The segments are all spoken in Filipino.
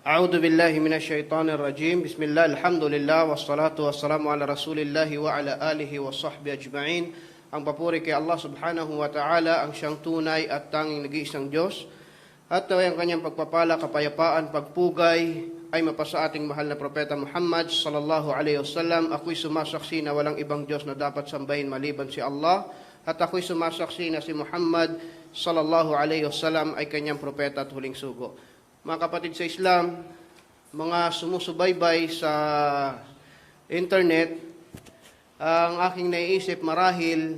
A'udzu billahi minasyaitonir rajim. Bismillah, alhamdulillah, wassalatu wassalamu ala Rasulillah wa ala alihi wa sahbihi ajma'in. Ang papuri kay Allah subhanahu wa ta'ala, ang siyang tunay at tanging nag-iisang Diyos. At ang kanyang pagpapala, kapayapaan, pagpugay ay mapasa ating mahal na propeta Muhammad sallallahu alaihi wasallam. Ako'y sumasaksi na walang ibang Diyos na dapat sambahin maliban si Allah. At ako'y sumasaksi na si Muhammad sallallahu alaihi wasallam ay kanyang propeta at huling sugo. Mga kapatid sa Islam, mga sumusubaybay sa internet, ang aking naiisip marahil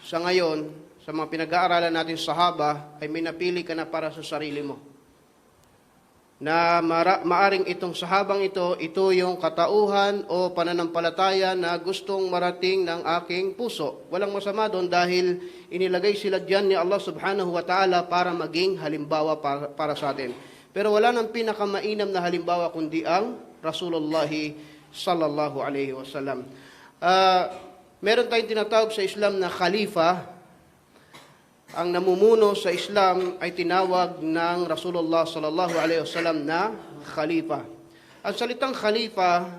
sa ngayon, sa mga pinag-aaralan natin sa sahaba, ay may napili ka na para sa sarili mo. Na maaring itong sahabang ito yung katauhan o pananampalataya na gustong marating ng aking puso. Walang masama doon dahil inilagay sila dyan ni Allah subhanahu wa ta'ala para maging halimbawa para sa atin. Pero wala nang pinakamainam na halimbawa kundi ang Rasulullah sallallahu alaihi wasallam. Meron tayong tinatawag sa Islam na khalifa. Ang namumuno sa Islam ay tinawag ng Rasulullah sallallahu alaihi wasallam na khalifa. Ang salitang khalifa,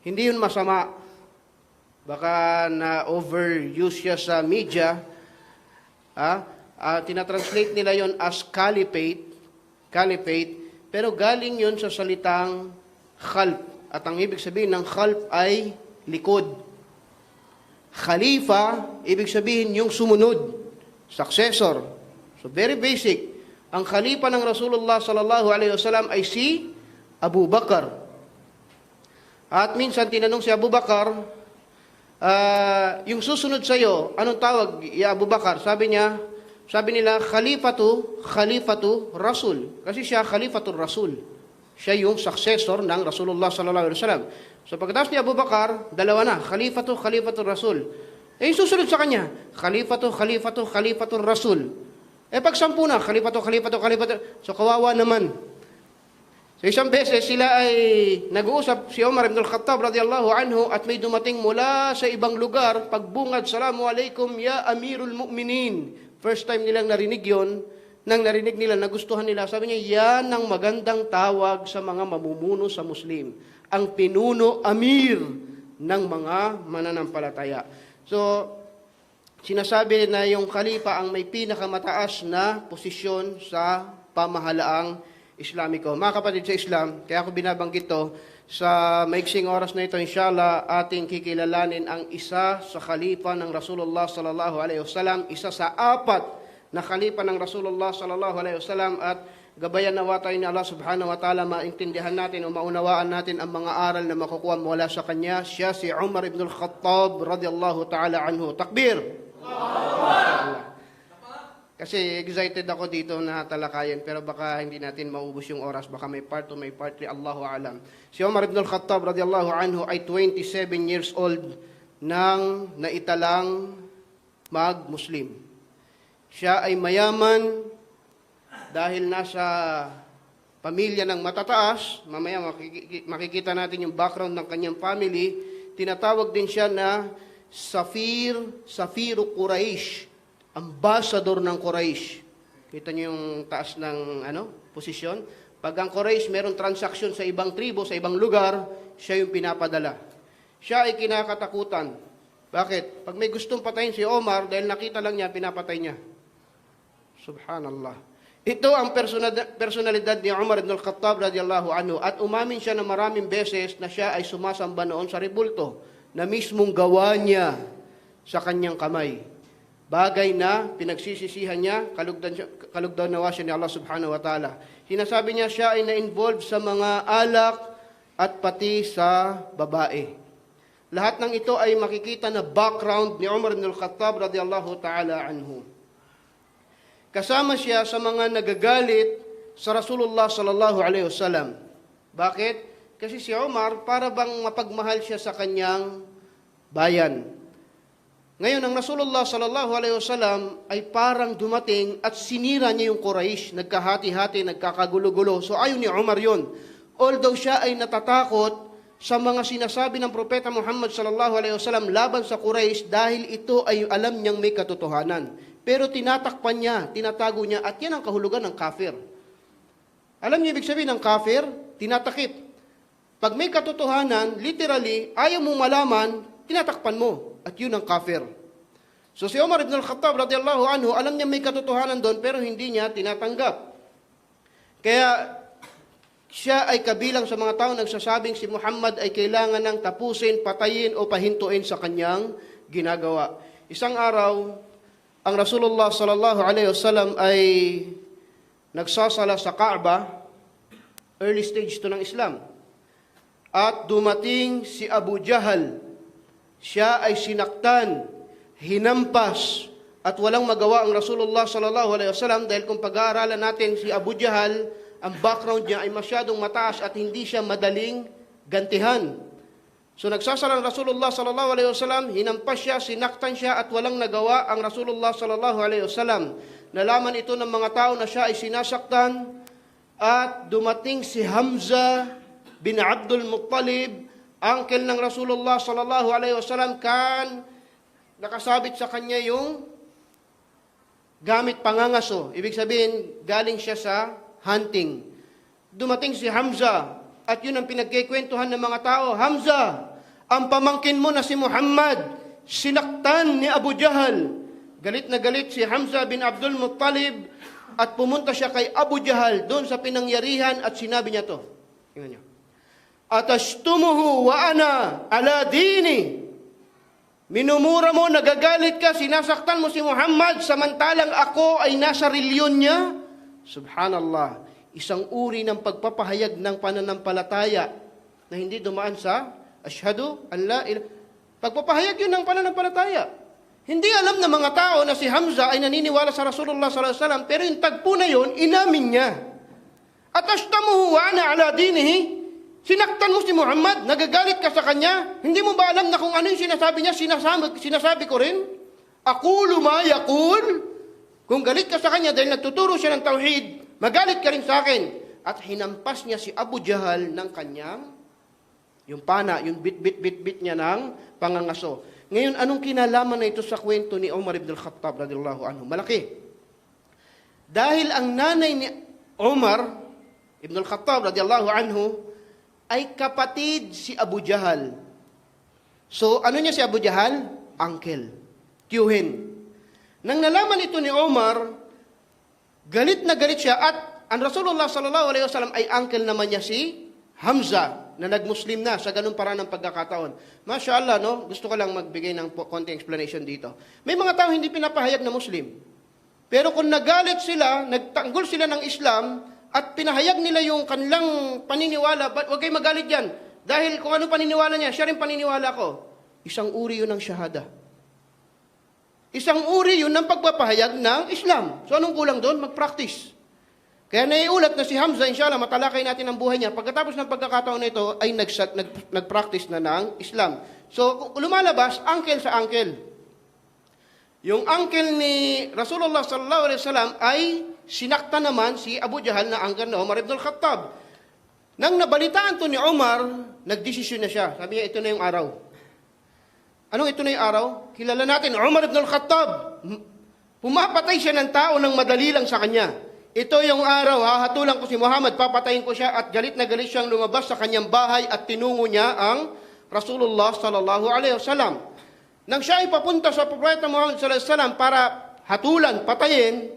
hindi yun masama. Baka na-overuse siya sa media. Tinatranslate nila yon as caliphate, pero galing yon sa salitang khalf. At ang ibig sabihin ng khalf ay likod. Khalifa, ibig sabihin yung sumunod, successor. So very basic. Ang khalifa ng Rasulullah sallallahu alaihi wasallam ay si Abu Bakar. At minsan tinanong si Abu Bakar, yung susunod sa iyo, anong tawag ya Abu Bakar? Sabi nila, Khalifatu Rasul. Kasi siya Khalifatul Rasul. Siya yung successor ng Rasulullah sallallahu alaihi wasallam. So pagkatapos ni Abu Bakar, dalawa na, Khalifatul Rasul. Yung susunod sa kanya, Khalifatul Rasul. Pag 10 na, Khalifatu. So kawawa naman. So isang beses sila ay nag-uusap si Umar ibn al-Khattab radiyallahu anhu at may dumating mula sa ibang lugar, pagbungad, Salamu alaikum ya Amirul Mu'minin. First time nilang narinig yon, nang narinig nila, nagustuhan nila. Sabi niya, yan ang magandang tawag sa mga mamumuno sa Muslim. Ang pinuno, amir ng mga mananampalataya. So, sinasabi na yung khalifa ang may pinakamataas na posisyon sa pamahalaang Islamiko. Mga kapatid sa Islam, kaya ako binabanggit to, sa maiksing oras na ito, inshallah, ating kikilalanin ang isa sa khalifa ng Rasulullah sallallahu alaihi wasallam, isa sa 4 na khalifa ng Rasulullah sallallahu alaihi wasallam, at gabayan nawa tayo ni Allah subhanahu wa ta'ala, maintindihan natin o maunawaan natin ang mga aral na makukuha mula sa kanya. Siya si Umar ibn al-Khattab radiyallahu ta'ala anhu. Takbir! Kasi excited ako dito na talakayan, pero baka hindi natin maubos yung oras. Baka may part 2, may part 3, Allahu alam. Si Umar ibn al-Khattab radiyallahu anhu ay 27 years old nang naitalang mag-Muslim. Siya ay mayaman dahil nasa pamilya ng matataas. Mamaya makikita natin yung background ng kanyang family. Tinatawag din siya na Safiru Quraish, ambassador ng Quraish. Kita niyo yung taas ng posisyon. Pag ang Quraish meron transaksyon sa ibang tribo, sa ibang lugar, siya yung pinapadala. Siya ay kinakatakutan. Bakit? Pag may gustong patayin si Omar, dahil nakita lang niya, pinapatay niya. Subhanallah. Ito ang personalidad ni Umar ibn al-Khattab radiyallahu anhu. At umamin siya na maraming beses na siya ay sumasamba noon sa rebulto na mismong gawa niya sa kanyang kamay. Bagay na pinagsisisihan niya, kalugdan nawa siya ni Allah subhanahu wa ta'ala. Sinasabi niya siya ay na-involve sa mga alak at pati sa babae. Lahat ng ito ay makikita na background ni Umar ibn al-Khattab radiyallahu ta'ala anhu. Kasama siya sa mga nagagalit sa Rasulullah sallallahu alaihi wasallam. Bakit? Kasi si Umar para bang mapagmahal siya sa kanyang bayan. Ngayon, ang Rasulullah sallallahu alaihi wasallam ay parang dumating at sinira niya yung Quraysh, nagkahati-hati, nagkakagulo-gulo. So ayaw ni Umar yun. Although siya ay natatakot sa mga sinasabi ng Propeta Muhammad sallallahu alaihi wasallam laban sa Quraysh dahil ito ay alam niyang may katotohanan. Pero tinatakpan niya, tinatago niya, at yan ang kahulugan ng kafir. Alam niyo ibig sabihin ng kafir? tinatakip. Pag may katotohanan, literally, ayaw mo malaman, tinatakpan mo. At yun ang kafir. So si Umar ibn al-Khattab radiyallahu anhu, alam niya may katotohanan doon, pero hindi niya tinatanggap. Kaya siya ay kabilang sa mga tao nagsasabing si Muhammad ay kailangan ng tapusin, patayin o pahintuin sa kanyang ginagawa. Isang araw, ang Rasulullah sallallahu alaihi wasallam ay nagsasala sa Kaaba, early stage to ng Islam. At dumating si Abu Jahal. Siya ay sinaktan, hinampas, at walang magawa ang Rasulullah sallallahu alaihi wasallam dahil kung pag-aaralan natin si Abu Jahal, ang background niya ay masyadong mataas at hindi siya madaling gantihan. So nagsasala ang Rasulullah sallallahu alaihi wasallam, hinampas siya, sinaktan siya at walang nagawa ang Rasulullah sallallahu alaihi wasallam. Nalaman ito ng mga tao na siya ay sinasaktan at dumating si Hamza bin Abdul Muttalib, uncle ng Rasulullah sallallahu alaihi wasallam, nakasabit sa kanya yung gamit pangangaso. Ibig sabihin, galing siya sa hunting. Dumating si Hamza, at yun ang pinagkikwentuhan ng mga tao. Hamza, ang pamangkin mo na si Muhammad, sinaktan ni Abu Jahal. Galit na galit si Hamza bin Abdul Muttalib, at pumunta siya kay Abu Jahal doon sa pinangyarihan at sinabi niya to. Tingnan niyo. Atastumuhu wa ana ala dini. Minumura mo, nagagalit ka, sinasaktan mo si Muhammad, samantalang ako ay nasa reliyon niya. Subhanallah, isang uri ng pagpapahayag ng pananampalataya na hindi dumaan sa ashhadu an la ilaha. Pagpapahayag yun ng pananampalataya. Hindi alam ng mga tao na si Hamza ay naniniwala sa Rasulullah sallallahu alaihi wasallam, pero yung tagpo na yun, inamin niya. Atashtamuhu wa ana ala dinihi. Sinaktan mo si Muhammad, nagagalit ka sa kanya, hindi mo ba alam na kung ano yung sinasabi niya, sinasabi ko rin? Aqulu ma yaqul. Kung galit ka sa kanya dahil nagtuturo siya ng tauhid, magalit ka rin sa akin. At hinampas niya si Abu Jahal ng kanyang, yung pana, yung bit niya ng pangangaso. Ngayon, anong kinalaman na ito sa kwento ni Umar ibn al-Khattab radiyallahu anhu? Malaki. Dahil ang nanay ni Umar ibn al-Khattab radiyallahu anhu ay kapatid si Abu Jahal. So, ano niya si Abu Jahal? Uncle. Tiyuhin. Nang nalaman ito ni Omar, galit na galit siya at ang Rasulullah sallallahu alaihi wasallam ay uncle naman niya si Hamza na nagmuslim na sa ganung paraan ng pagkakataon. Masya Allah, no? Gusto ko lang magbigay ng konting explanation dito. May mga tao hindi pinapahayag na Muslim. Pero kung nagalit sila, nagtanggol sila ng Islam, at pinahayag nila yung kanilang paniniwala, huwag kayo magalit dyan. Dahil kung ano paniniwala niya, siya rin paniniwala ko. Isang uri yun ng shahada. Isang uri yun ng pagpapahayag ng Islam. So anong kulang doon? Mag-practice. Kaya naiulat na si Hamza, inshallah, matalakay natin ang buhay niya. Pagkatapos ng pagkakataon na ito, ay nag-practice na ng Islam. So lumalabas, uncle sa uncle. Yung uncle ni Rasulullah sallallahu alaihi wasallam ay sinakta naman si Abu Jahal na uncle na Umar ibn al-Khattab. Nang nabalitaan to ni Umar, nagdesisyon na siya. Sabi niya, ito na yung araw. Anong ito na yung araw? Kilala natin, Umar ibn al-Khattab. Pumapatay siya ng tao ng madali lang sa kanya. Ito yung araw, hahatulan ko si Muhammad, papatayin ko siya, at galit na galit siyang lumabas sa kanyang bahay at tinungo niya ang Rasulullah sallallahu alaihi wasallam. Nang siya ay papunta sa Propeta Muhammad sallallahu alaihi wasallam para hatulan, patayin,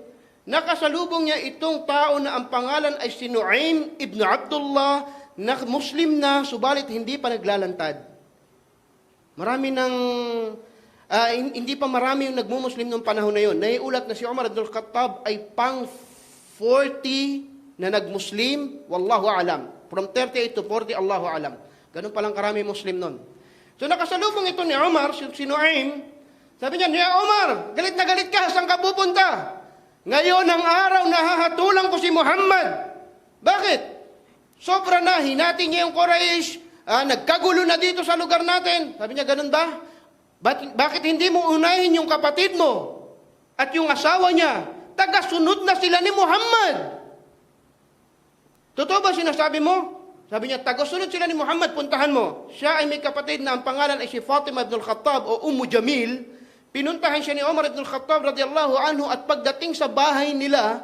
nakasalubong niya itong tao na ang pangalan ay si Nu'aym ibn Abdullah, na Muslim na, subalit hindi pa naglalantad. Hindi pa marami yung nagmumuslim noong panahon na yun. Naiulat na si Umar ibn al-Khattab ay pang 40 na nagmuslim, wallahu alam. From 38 to 40, Allahu alam. Ganun palang karami Muslim noon. So nakasalubong ito ni Umar, si Nu'aym, sabi niya, "Ya Umar, galit na galit ka, saan ka pupunta? Ngayon ang araw na hahatulan ko si Muhammad." Bakit? Sobra na, hinati niya yung Quraysh, nagkagulo na dito sa lugar natin. Sabi niya, ganun ba? Bakit hindi mo unahin yung kapatid mo at yung asawa niya? Tagasunod na sila ni Muhammad. Totoo ba sinasabi mo? Sabi niya, tagasunod sila ni Muhammad, puntahan mo. Siya ay may kapatid na ang pangalan ay si Fatima ibn al-Khattab o Jamil. Pinuntahan siya ni Umar ibn al-Khattab radiyallahu anhu, at pagdating sa bahay nila,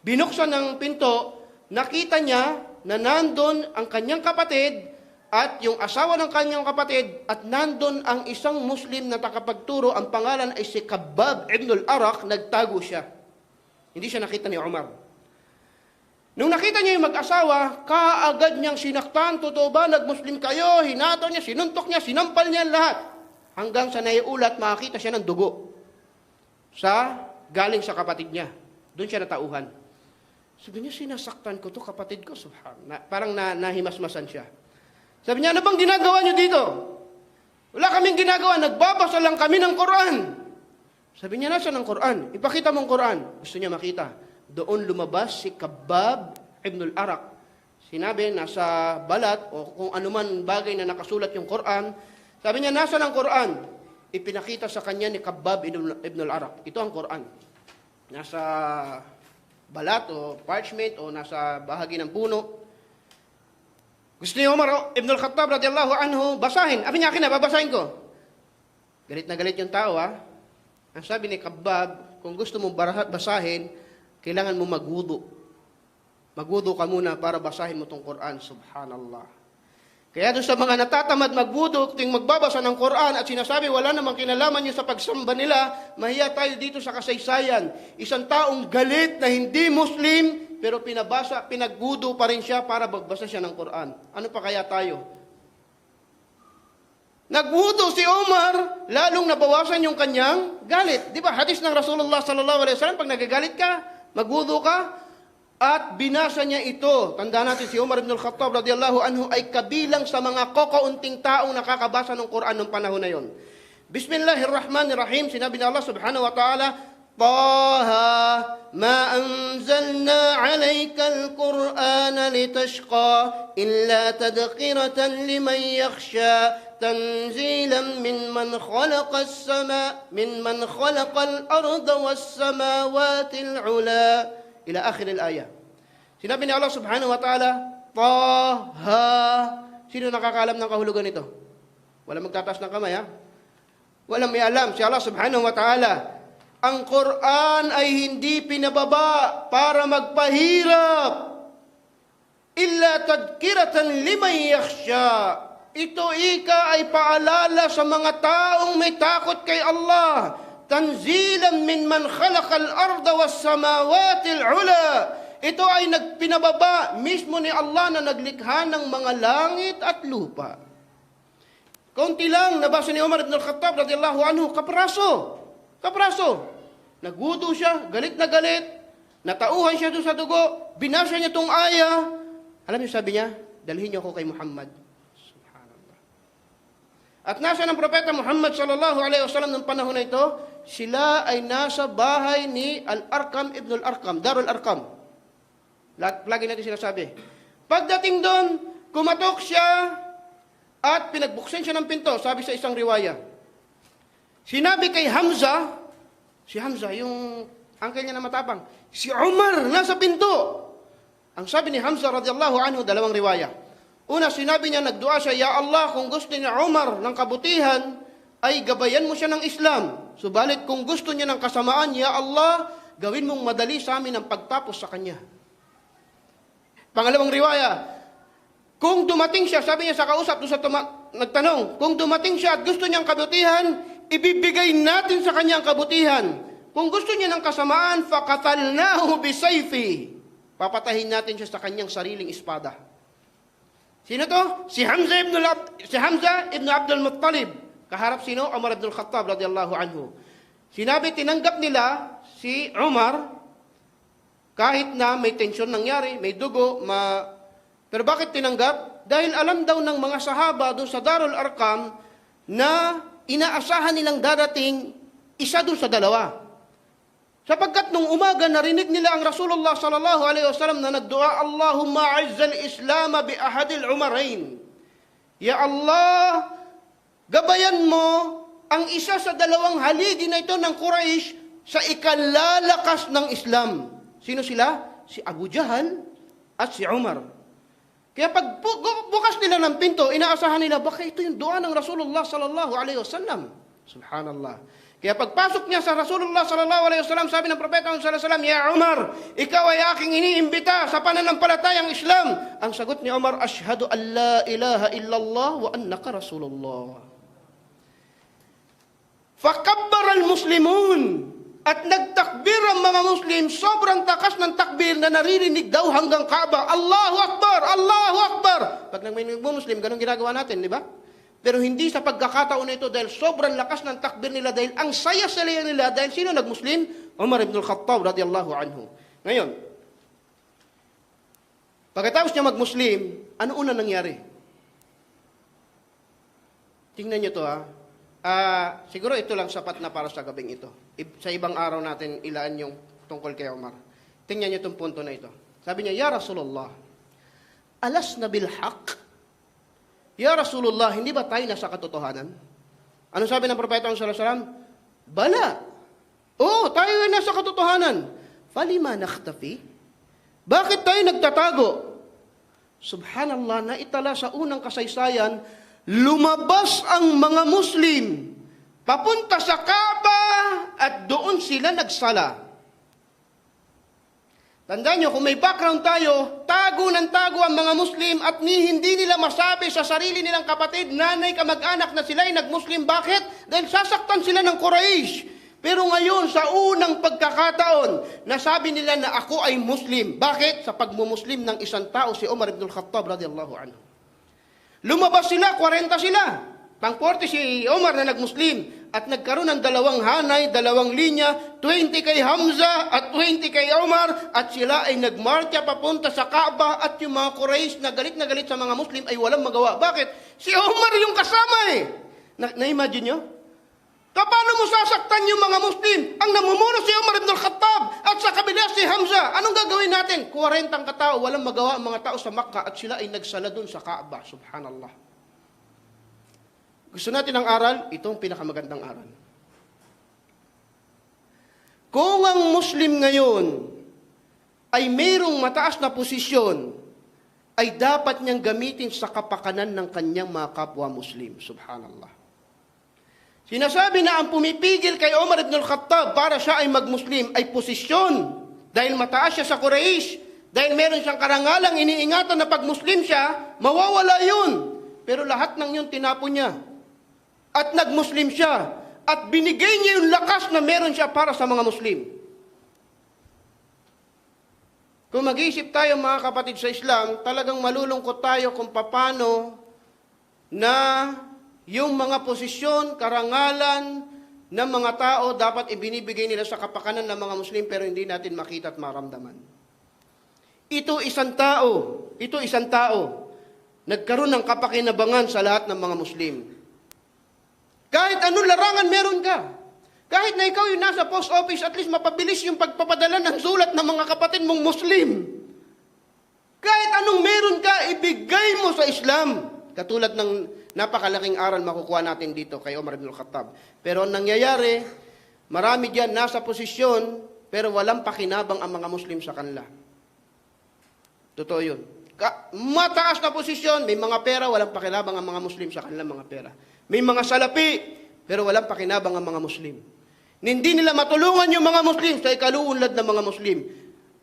binuksan ng pinto, nakita niya na nandun ang kanyang kapatid at yung asawa ng kanyang kapatid at nandun ang isang Muslim na takapagturo, ang pangalan ay si Khabbab ibn al-Arak, nagtago siya. Hindi siya nakita ni Umar. Nung nakita niya yung mag-asawa, kaagad niyang sinaktan, totoo ba, nag-Muslim kayo, hinato niya, sinuntok niya, sinampal niya lahat. Hanggang sa naiulat, makakita siya ng dugo galing sa kapatid niya. Doon siya natauhan. Sabi niya, sinasaktan ko to kapatid ko, parang nahimasmasan siya. Sabi niya, ano bang ginagawa niyo dito? Wala kaming ginagawa, nagbabasa lang kami ng Quran. Sabi niya, nasa ng Quran? Ipakita mong Quran. Gusto niya makita. Doon lumabas si Khabbab ibn al-Arak. Sinabi, nasa balat o kung anuman bagay na nakasulat yung Quran. Sabi niya, nasa ng Quran? Ipinakita sa kanya ni Khabbab ibn al-Arak. Ito ang Quran. Nasa balat o parchment o nasa bahagi ng puno. Gusto ni Umar ibn al-Khattab radiyallahu anhu basahin. Sabi niya, akin na, babasahin ko. Galit na galit yung tao, ha? Ang sabi ni Khabbab, kung gusto mong basahin, kailangan mo magwudu. Magwudu ka muna para basahin mo tong Quran. Subhanallah. Kaya doon sa mga natatamad magwudu, ting magbabasa ng Quran at sinasabi, wala namang kinalaman nyo sa pagsamba nila, mahiya tayo dito sa kasaysayan. Isang taong galit na hindi Muslim, pero pinagwudu pa rin siya para magbasa siya ng Quran. Ano pa kaya tayo? Nagwudu si Umar, lalong nabawasan yung kanyang galit. Di ba? Hadis ng Rasulullah sallallahu alaihi wasallam, pag nagagalit ka, magwudu ka, at binasa niya ito. Tandaan natin, si Umar ibn al-Khattab radiyallahu anhu ay kabilang sa mga kakaunting taong nakakabasa ng Quran noong panahon na yon. Bismillahirrahmanirrahim. Sinabi ni Allah subhanahu wa ta'ala, Taha, ma anzalna alayka al-Qur'ana litashqa, illa tadqiratan liman yakhsha, tanzilan mimman khalaqa al-arda was-samawati al-'ula. Ila akhir al-ayah. Sinabi ni Allah subhanahu wa ta'ala, Taha. Sino nakakaalam ng kahulugan nito? Walang magtataas ng kamay, ha? Walang may alam. Si Allah subhanahu wa ta'ala, ang Quran ay hindi pinababa para magpahirap. Illa tadkiratan liman yakhsha. Ito ay paalala sa mga taong may takot kay Allah. Tanzilan min man khalaqal arda was samawati al-ula. Ito ay nagpinababa mismo ni Allah na naglikha ng mga langit at lupa. Kaunti lang nabasa ni Umar ibn al-Khattab radiyallahu anhu, kapraso. Nagwudu siya, galit na galit, natauhan siya doon sa dugo, binasa niya itong aya. Alam niyo sabi niya, dalhin niyo ako kay Muhammad. At nasa ng propeta Muhammad sallallahu alaihi wasallam ng panahon na ito, sila ay nasa bahay ni Al-Arqam ibn Al-Arqam, Darul Arqam. Lagi natin sinasabi. Pagdating doon, kumatok siya at pinagbuksan siya ng pinto, sabi sa isang riwaya. Sinabi kay Hamza, si Hamza, yung uncle niya na matapang, si Umar nasa pinto. Ang sabi ni Hamza radiyallahu anhu, dalawang riwaya. Una, sinabi niya, nagdua siya, Ya Allah, kung gusto ni Umar ng kabutihan, ay gabayan mo siya ng Islam. Subalit kung gusto niya ng kasamaan, Ya Allah, gawin mong madali sa amin ang pagtapos sa kanya. Pangalawang riwaya, kung dumating siya, sabi niya sa kausap, nagtanong, kung dumating siya at gusto niyang kabutihan, ibibigay natin sa kanya ang kabutihan. Kung gusto niya ng kasamaan, faqatalnahu bisayfi. Papatahin natin siya sa kanyang sariling espada. Sino to? Si Hamza ibn Abdul Muttalib. Kaharap sino? Umar ibn al-Khattab radiyallahu anhu. Sinabi, tinanggap nila si Umar kahit na may tensyon nangyari, may dugo, pero bakit tinanggap? Dahil alam daw ng mga sahaba doon sa Darul Arqam na inaasahan nilang darating isa doon sa dalawa. Sapagkat nung umaga narinig nila ang Rasulullah sallallahu alaihi wasallam na nagdua, Allahumma a'izzal Islam bi ahadil umarain. Ya Allah, gabayan mo ang isa sa dalawang haligi na ito ng Quraysh sa ikalalakas ng Islam. Sino sila? Si Abu Jahal at si Umar. Kaya pag bukas nila ng pinto, inaasahan nila, baka ito yung dua ng Rasulullah sallallahu alaihi wasallam. Subhanallah. Kaya pagpasok niya sa Rasulullah sallallahu alaihi wasallam, sabi ng propeta sallallahu alaihi wasallam, "Ya Umar, ikaw ay aking iniimbita sa pananampalatayang Islam." Ang sagot ni Umar, "Ashhadu an la ilaha illallah wa annaka Rasulullah." Fakabbar al-muslimun. At nagtakbir ang mga Muslim, sobrang takas ng takbir na naririnig daw hanggang Kaaba. Allahu Akbar! Allahu Akbar! Pag may nagmo-Muslim, ganun ginagawa natin, di ba? Pero hindi sa pagkakataon na ito dahil sobrang lakas ng takbir nila, dahil ang saya-saya nila, dahil sino nag-Muslim? Umar ibn al-Khattab radiyallahu anhu. Ngayon, pagkatapos niya mag-Muslim, ano una nangyari? Tingnan niyo to siguro ito lang sapat na para sa gabing ito. Sa ibang araw natin ilaan yung tungkol kay Umar. Tingnan niyo itong punto na ito. Sabi niya, "Ya Rasulullah, alasna bil haqq?" Ya Rasulullah, hindi ba tayo nasa katotohanan? Ano sabi ng propeta sallallahu alaihi wasallam? Bala. Oo, tayo ay nasa katotohanan. Falima nakhtafi? Bakit tayo nagtatago? Subhanallah, naitala sa unang kasaysayan, lumabas ang mga Muslim papunta sa Kaaba at doon sila nagsala. Tandaan nyo, kung may background tayo, tago ng tago ang mga Muslim at hindi nila masabi sa sarili nilang kapatid, nanay, kamag-anak na sila ay nag-Muslim. Bakit? Dahil sasaktan sila ng Quraysh. Pero ngayon, sa unang pagkakataon, nasabi nila na ako ay Muslim. Bakit? Sa pagmumuslim ng isang tao, si Umar ibn al-Khattab radiyallahu anhu. Lumabas sila, 40 sila. Pang-40 si Umar na nag-Muslim. At nagkaroon ng dalawang hanay, dalawang linya, 20 kay Hamza at 20 kay Umar. At sila ay nagmarcha papunta sa Kaaba at yung mga Quraysh na galit sa mga Muslim ay walang magawa. Bakit? Si Umar yung kasama eh. Na-imagine nyo? Paano mo sasaktan yung mga Muslim? Ang namumuno si Umar ibn al-Khattab at sa kabila si Hamza. Anong gagawin natin? 40 katao, walang magawa ang mga tao sa Makkah at sila ay nagsala dun sa Kaaba. Subhanallah. Gusto natin ng aral? Itong pinakamagandang aral. Kung ang Muslim ngayon ay mayroong mataas na posisyon, ay dapat niyang gamitin sa kapakanan ng kanyang mga kapwa Muslim. Subhanallah. Sinasabi na ang pumipigil kay Umar ibn al-Khattab para siya ay mag-Muslim ay posisyon. Dahil mataas siya sa Quraysh, dahil meron siyang karangalang iniingatan na pag-Muslim siya, mawawala yun. Pero lahat ng yun tinapon niya. At nag-Muslim siya. At binigay niya yung lakas na meron siya para sa mga Muslim. Kung mag-iisip tayo mga kapatid sa Islam, talagang malulungkot tayo kung paano na yung mga posisyon, karangalan ng mga tao dapat ibinibigay nila sa kapakanan ng mga Muslim pero hindi natin makita at maramdaman. Ito isang tao, nagkaroon ng kapakinabangan sa lahat ng mga Muslim. Kahit anong larangan meron ka. Kahit na ikaw yung nasa post office, at least mapabilis yung pagpapadala ng sulat ng mga kapatid mong Muslim. Kahit anong meron ka, ibigay mo sa Islam. Katulad ng napakalaking aral makukuha natin dito kay Umar ibn al-Khattab. Pero ang nangyayari, marami diyan nasa posisyon, pero walang pakinabang ang mga Muslim sa kanila. Totoo yun. Mataas na posisyon, may mga pera, walang pakinabang ang mga Muslim sa kanilang mga pera. May mga salapi, pero walang pakinabang ang mga Muslim. Hindi nila matulungan yung mga Muslim sa ikaluunlad ng mga Muslim.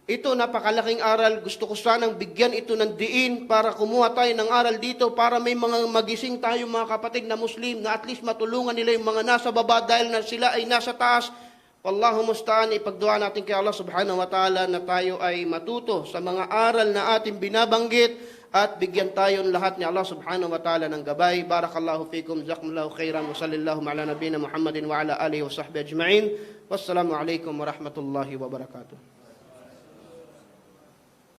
Ito, napakalaking aral. Gusto ko sanang bigyan ito ng diin para kumuha tayo ng aral dito para may mga magising tayo mga kapatid na Muslim na at least matulungan nila yung mga nasa baba dahil na sila ay nasa taas. Wallahu musta'an, ipagdua natin kay Allah subhanahu wa ta'ala na tayo ay matuto sa mga aral na ating binabanggit at bigyan tayo lahat ni Allah subhanahu wa ta'ala ng gabay. Barakallahu fikum, jazakumullahu khairan, wa sallallahu ala nabiyina Muhammadin wa ala alihi wa sahbihi ajma'in. Wassalamu alaikum wa rahmatullahi wa barakatuh.